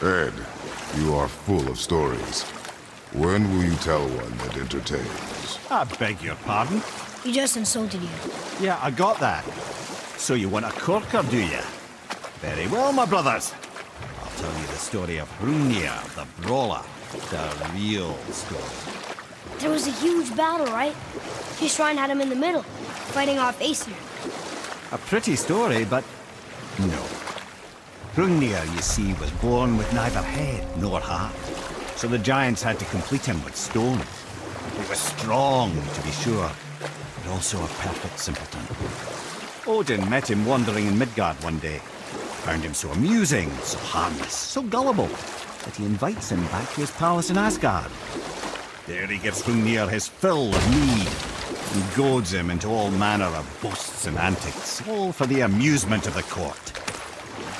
Ed, you are full of stories. When will you tell one that entertains? I beg your pardon? He just insulted you. Yeah, I got that. So you want a corker, do you? Very well, my brothers. I'll tell you the story of Hrungnir, the brawler. The real story. There was a huge battle, right? His shrine had him in the middle, fighting off Aesir. A pretty story, but no. Hrungnir, you see, was born with neither head nor heart. So the giants had to complete him with stones. He was strong, to be sure, but also a perfect simpleton. Odin met him wandering in Midgard one day. Found him so amusing, so harmless, so gullible, that he invites him back to his palace in Asgard. There he gives Hrungnir his fill of mead, and goads him into all manner of boasts and antics, all for the amusement of the court.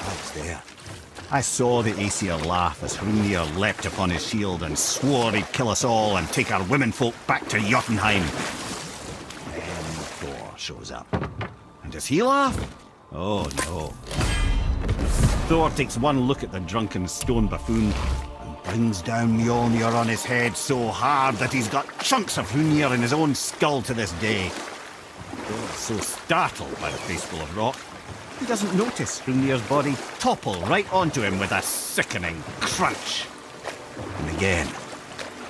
I was there. I saw the Aesir laugh as Hrungnir leapt upon his shield and swore he'd kill us all and take our womenfolk back to Jotunheim. Then Thor shows up. And does he laugh? Oh no. Thor takes one look at the drunken stone buffoon and brings down Mjolnir on his head so hard that he's got chunks of Hrungnir in his own skull to this day. Thor is so startled by the face full of rock, he doesn't notice Hrungnir's body topple right onto him with a sickening crunch. And again,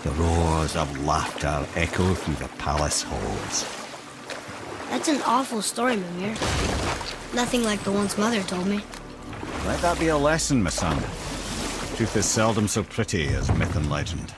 the roars of laughter echo through the palace halls. That's an awful story, Mimir. Nothing like the ones Mother told me. Let that be a lesson, my son. Truth is seldom so pretty as myth and legend.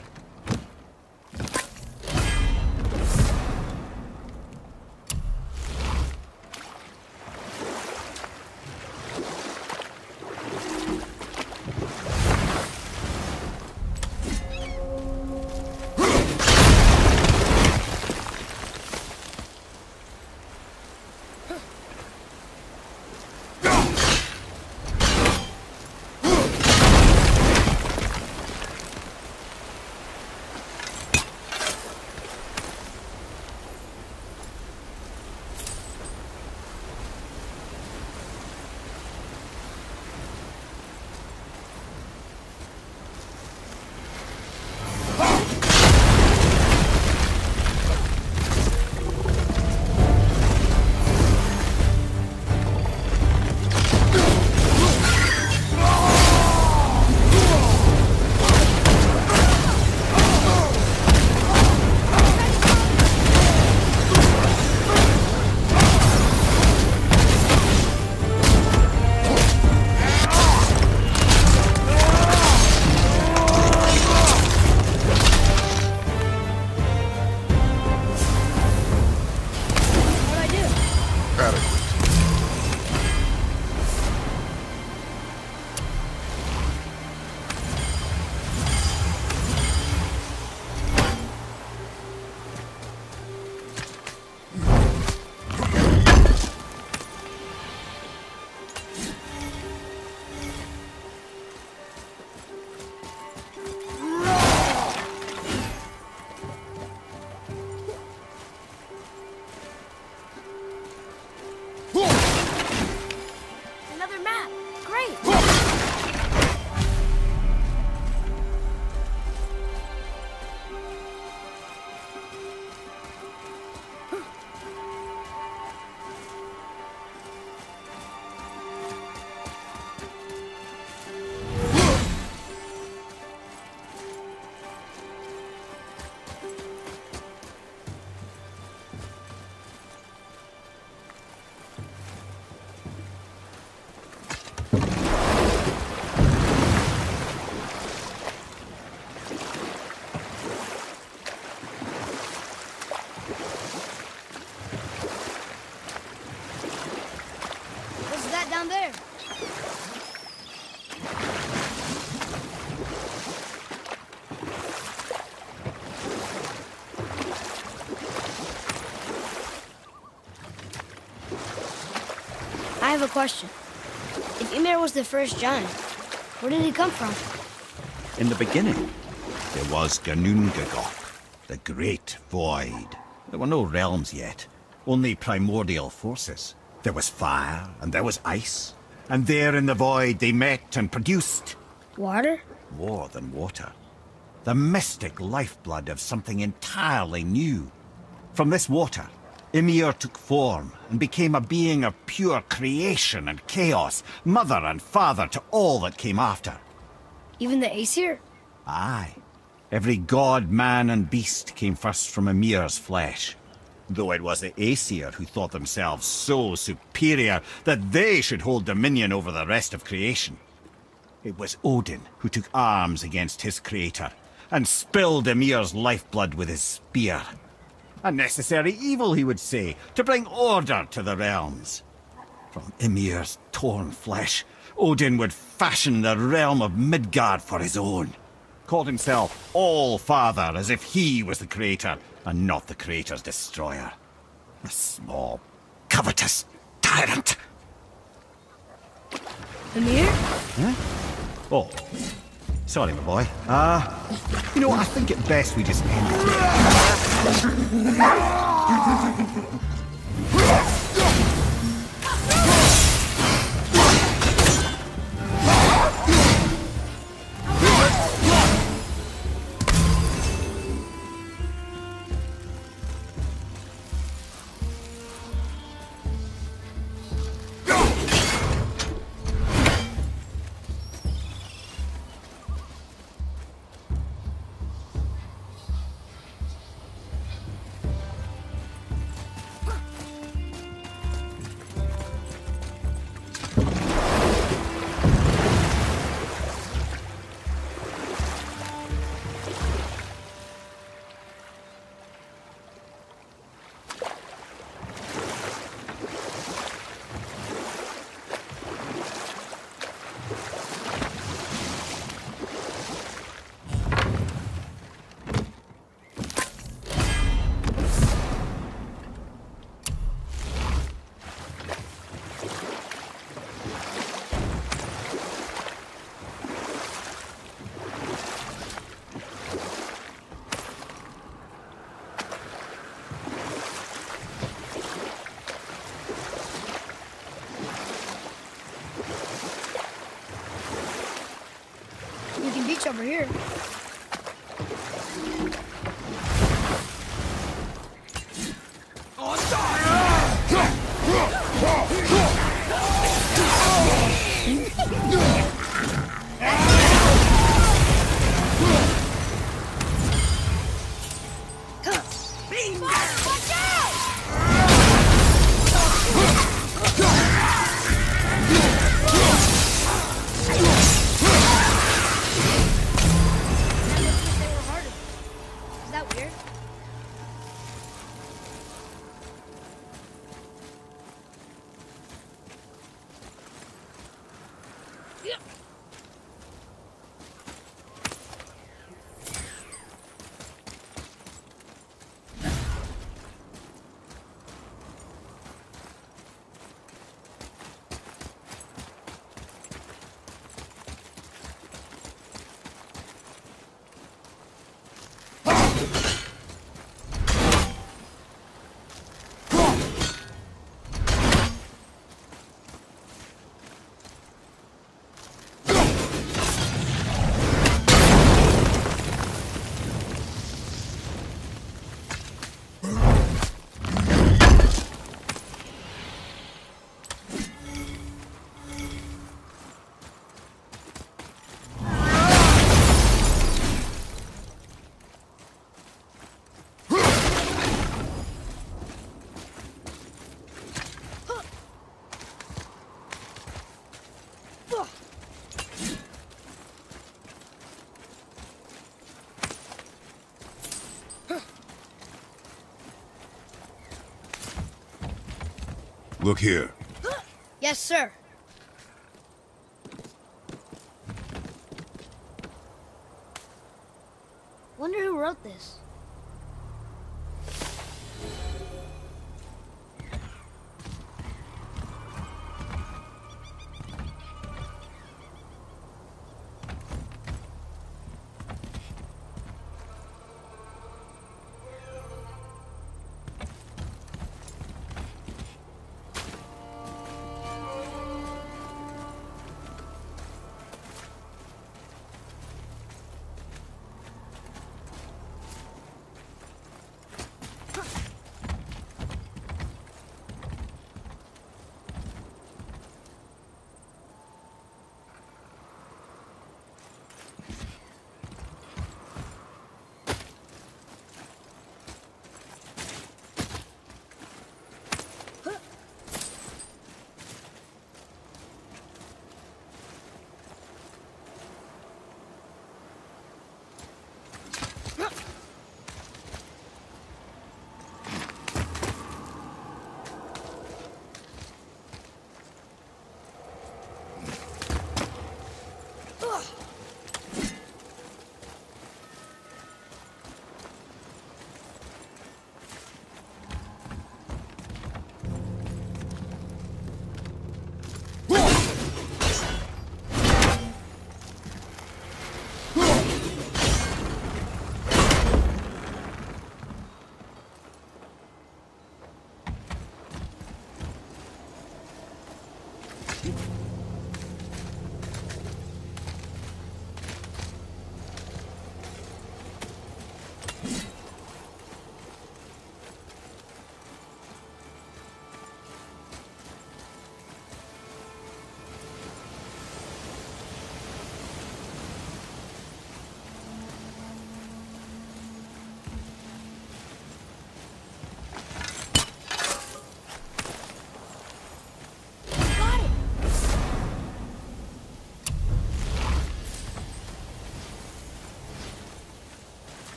Another map! Great! What's that down there? I have a question. If Ymir was the first giant, where did he come from? In the beginning, there was Ginnungagap, the Great Void. There were no realms yet, only primordial forces. There was fire, and there was ice. And there in the void they met and produced Water? More than water. The mystic lifeblood of something entirely new. From this water, Ymir took form and became a being of pure creation and chaos, mother and father to all that came after. Even the Aesir? Aye. Every god, man, and beast came first from Ymir's flesh. Though it was the Aesir who thought themselves so superior that they should hold dominion over the rest of creation. It was Odin who took arms against his creator and spilled Ymir's lifeblood with his spear. A necessary evil, he would say, to bring order to the realms. From Ymir's torn flesh, Odin would fashion the realm of Midgard for his own. Called himself All-Father, as if he was the creator and not the creator's destroyer. A small, covetous tyrant. Ymir? Huh? Oh, sorry, my boy. You know, I think it best we just end it here. We can beach over here. Watch out! They were harder. Is that weird? Look here. Yes, sir. Wonder who wrote this.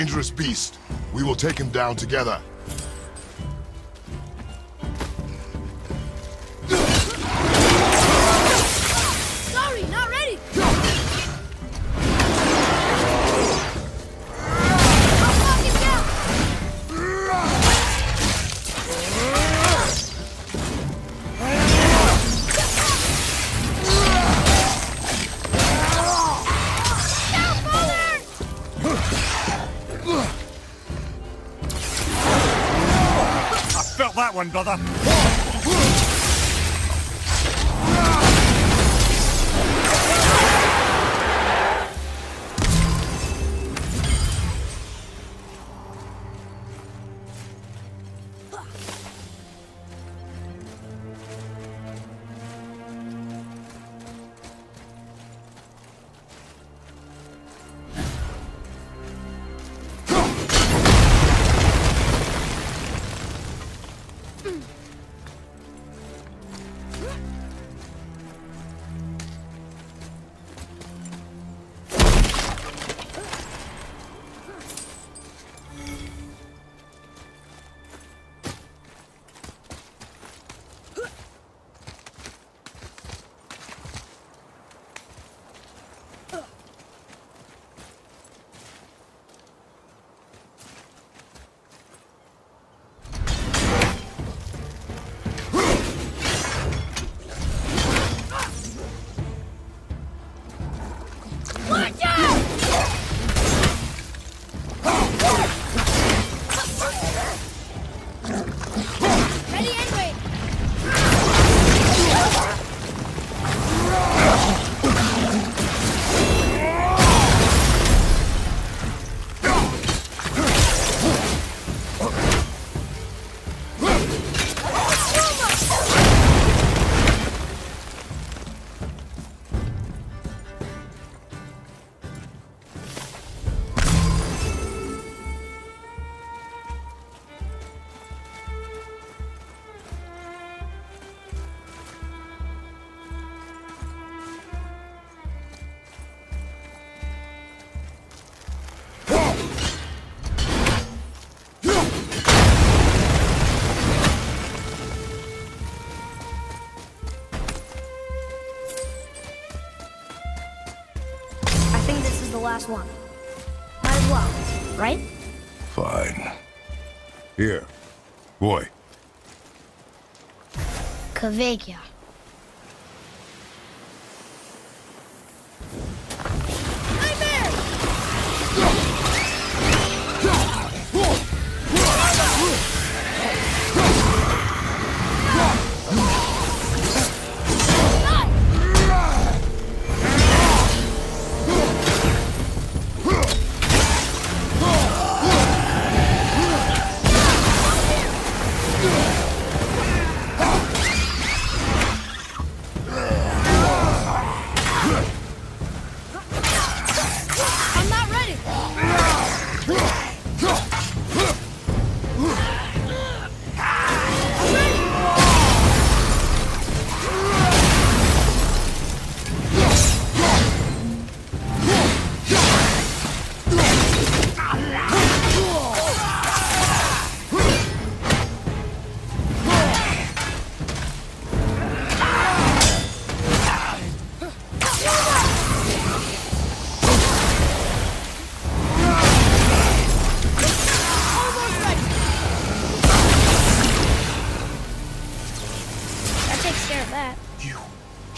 dangerous beast. We will take him down together. Sorry, not ready! I'll knock him down! Felt that one, brother. Last one. Might as well, right? Fine. Here. Boy. Kvekia.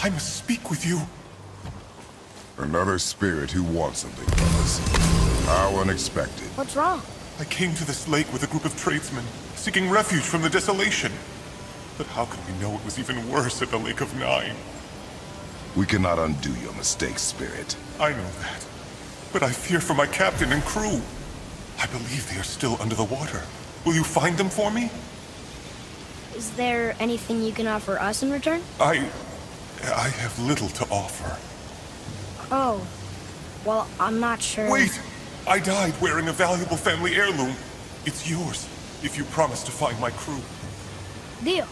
I must speak with you. Another spirit who wants something from us. How unexpected. What's wrong? I came to this lake with a group of tradesmen, seeking refuge from the desolation. But how could we know it was even worse at the Lake of Nine? We cannot undo your mistakes, Spirit. I know that. But I fear for my captain and crew. I believe they are still under the water. Will you find them for me? Is there anything you can offer us in return? I have little to offer. Oh. Well, I'm not sure... Wait! I died wearing a valuable family heirloom. It's yours, if you promise to find my crew. Deal.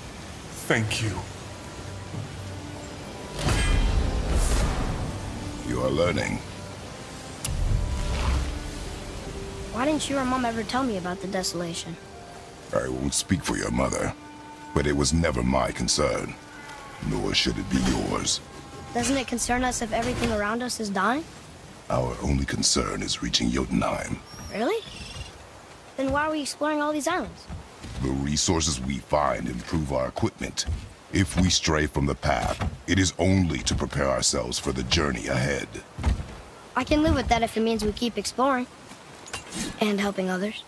Thank you. You are learning. Why didn't you or Mom ever tell me about the desolation? I won't speak for your mother, but it was never my concern. Nor should it be yours. Doesn't it concern us if everything around us is dying? Our only concern is reaching Jotunheim. Really? Then why are we exploring all these islands? The resources we find improve our equipment. If we stray from the path, it is only to prepare ourselves for the journey ahead. I can live with that if it means we keep exploring. And helping others.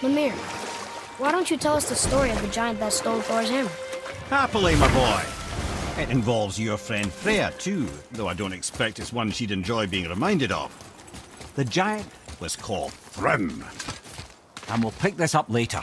Mimir, Why don't you tell us the story of the giant that stole Thor's hammer? Happily, my boy. It involves your friend Freya, too, though I don't expect it's one she'd enjoy being reminded of. The giant was called Thrym. And we'll pick this up later.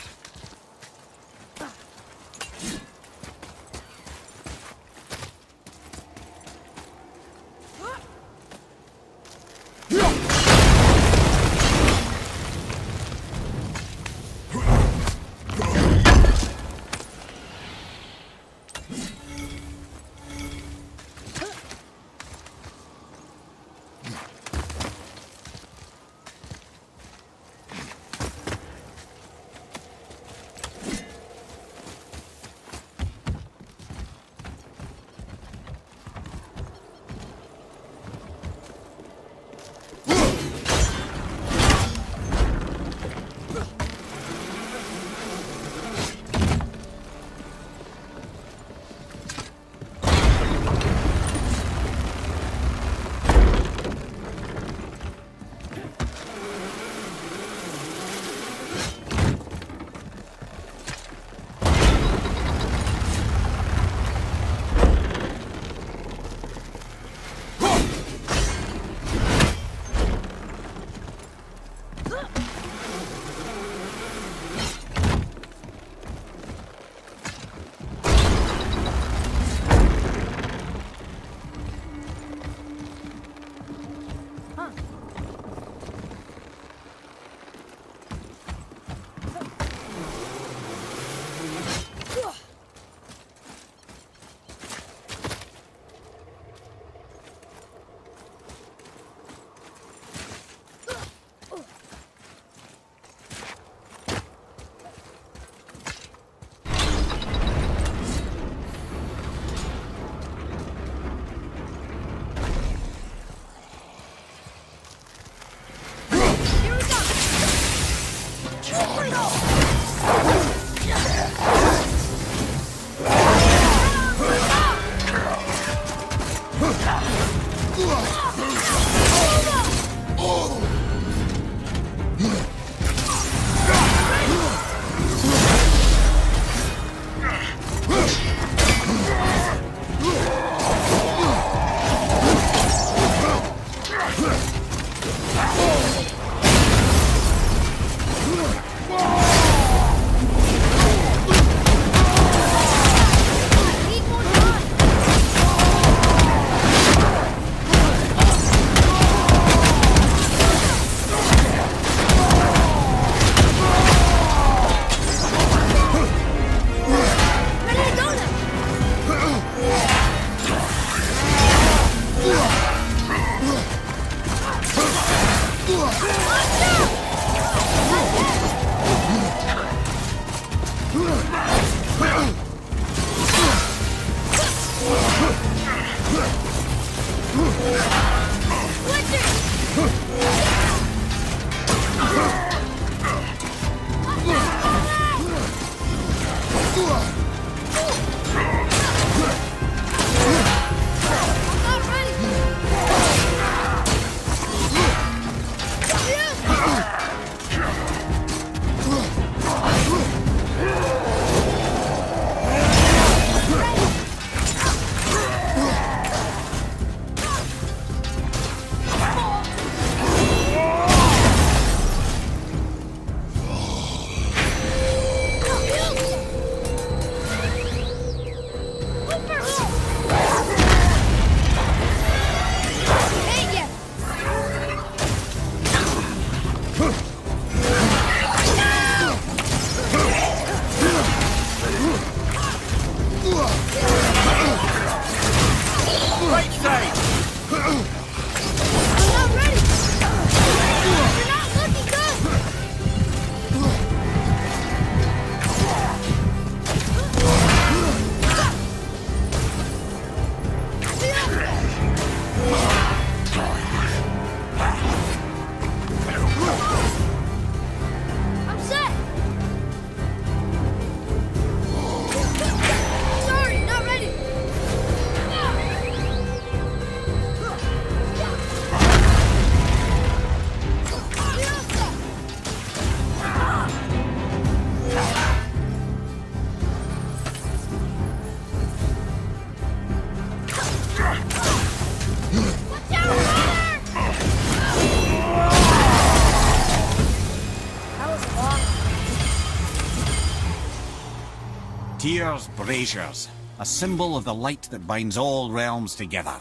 Tyr's braziers, a symbol of the light that binds all realms together.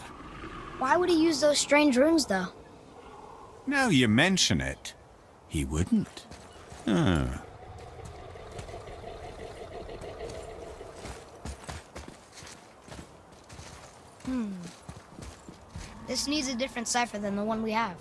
Why would he use those strange runes, though? Now you mention it, he wouldn't. This needs a different cipher than the one we have.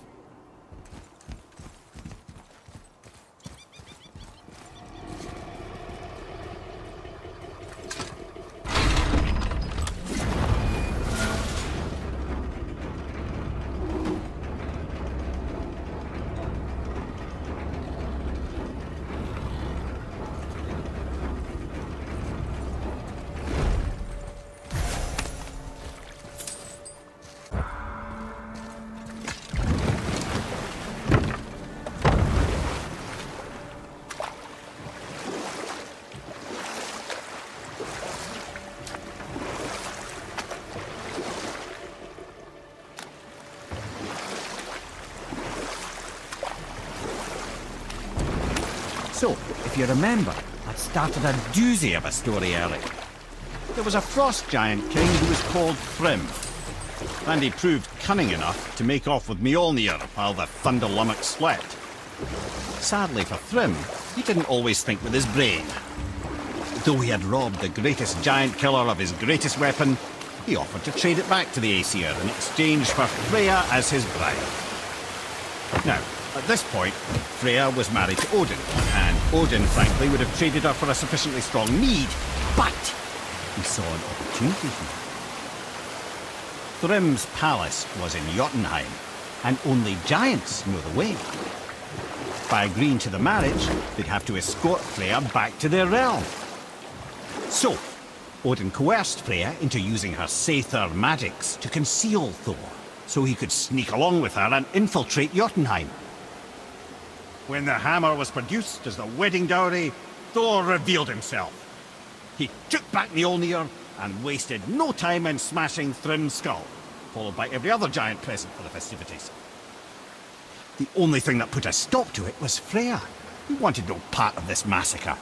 So, if you remember, I'd started a doozy of a story earlier. There was a frost giant king who was called Thrym, and he proved cunning enough to make off with Mjolnir while the Thunder Lummox slept. Sadly for Thrym, he didn't always think with his brain. Though he had robbed the greatest giant killer of his greatest weapon, he offered to trade it back to the Aesir in exchange for Freya as his bride. Now, at this point, Freya was married to Odin, and Odin, frankly, would have traded her for a sufficiently strong need, but he saw an opportunity here. Thrym's palace was in Jotunheim, and only giants know the way. By agreeing to the marriage, they'd have to escort Freya back to their realm. So, Odin coerced Freya into using her Seithar magics to conceal Thor, so he could sneak along with her and infiltrate Jotunheim. When the hammer was produced as the wedding dowry, Thor revealed himself. He took back Mjolnir and wasted no time in smashing Thrym's skull, followed by every other giant present for the festivities. The only thing that put a stop to it was Freya, who wanted no part of this massacre.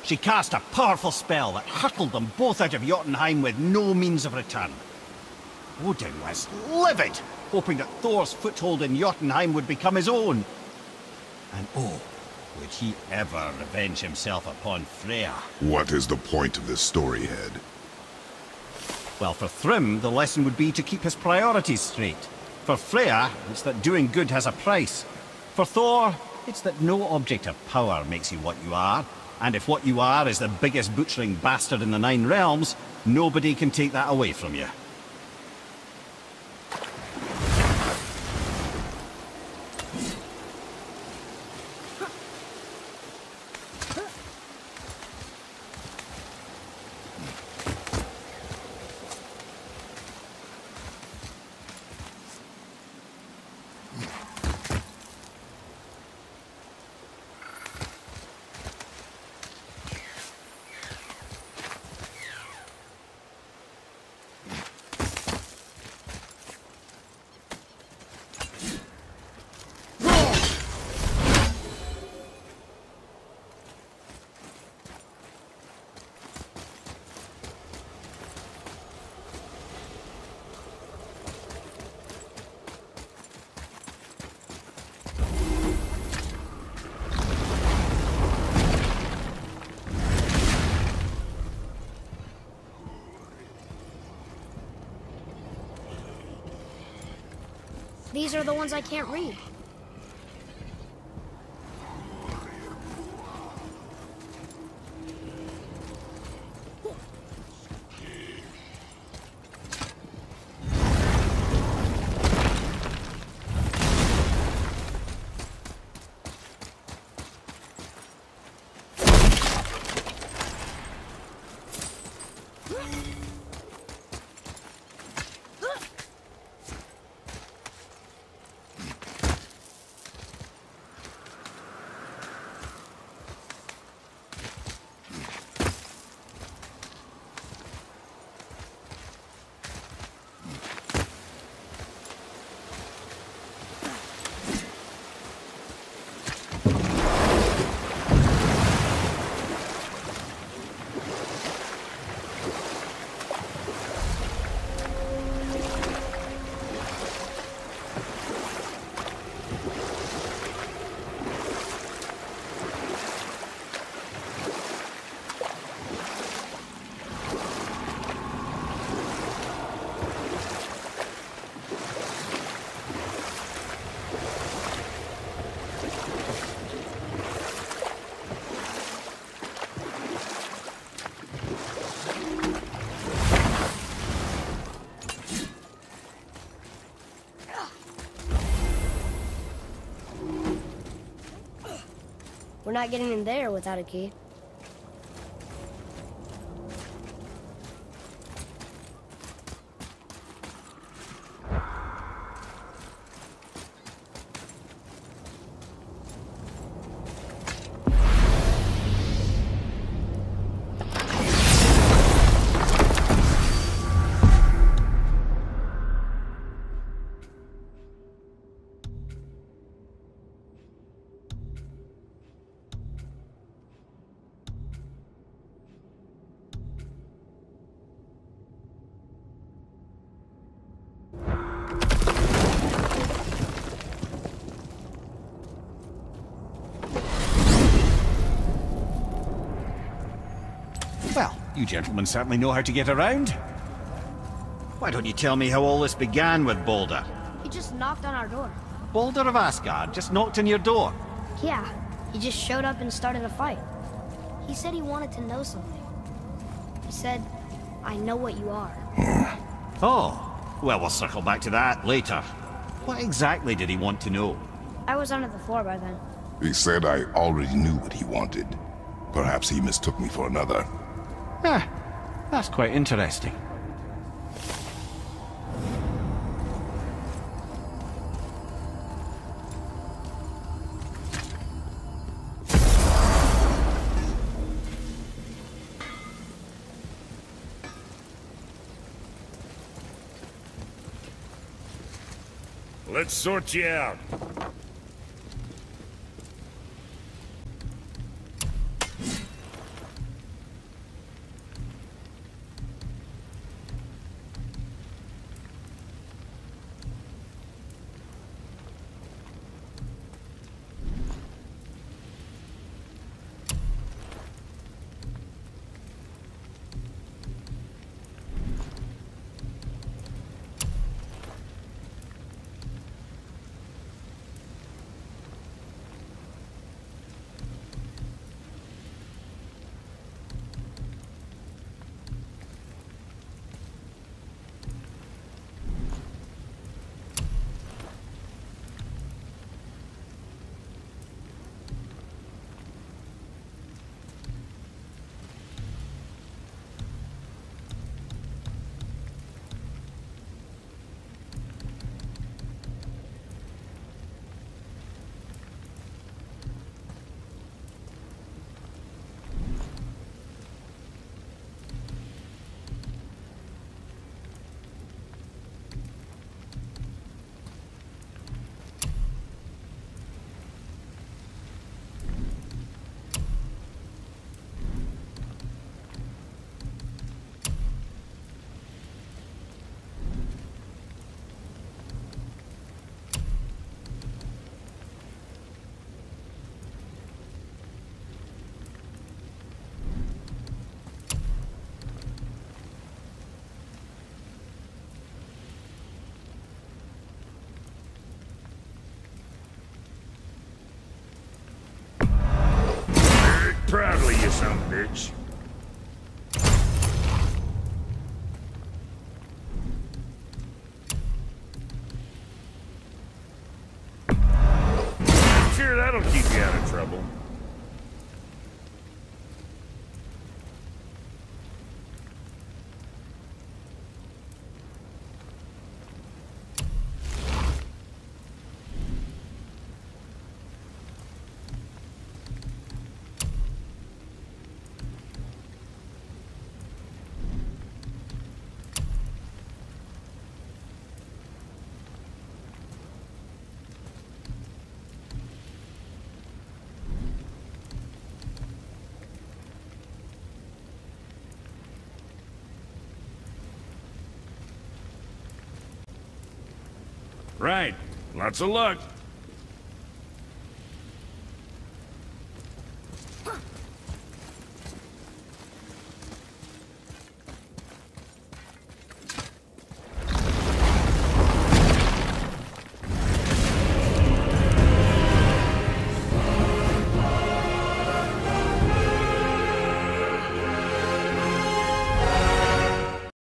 She cast a powerful spell that hurtled them both out of Jotunheim with no means of return. Odin was livid, hoping that Thor's foothold in Jotunheim would become his own. And oh, would he ever revenge himself upon Freya? What is the point of this story, Head? Well, for Thrym, the lesson would be to keep his priorities straight. For Freya, it's that doing good has a price. For Thor, it's that no object of power makes you what you are. And if what you are is the biggest butchering bastard in the Nine Realms, nobody can take that away from you. These are the ones I can't read. We're not getting in there without a key. Well, you gentlemen certainly know how to get around. Why don't you tell me how all this began with Baldur? He just knocked on our door. Baldur of Asgard just knocked on your door. Yeah, he just showed up and started a fight. He said he wanted to know something. He said, I know what you are. Oh, well, we'll circle back to that later. What exactly did he want to know? I was under the floor by then. He said I already knew what he wanted. Perhaps he mistook me for another. Ah, that's quite interesting. Let's sort you out. Proudly, you son of a bitch. Sure, that'll keep you out of trouble. Right. Lots of luck.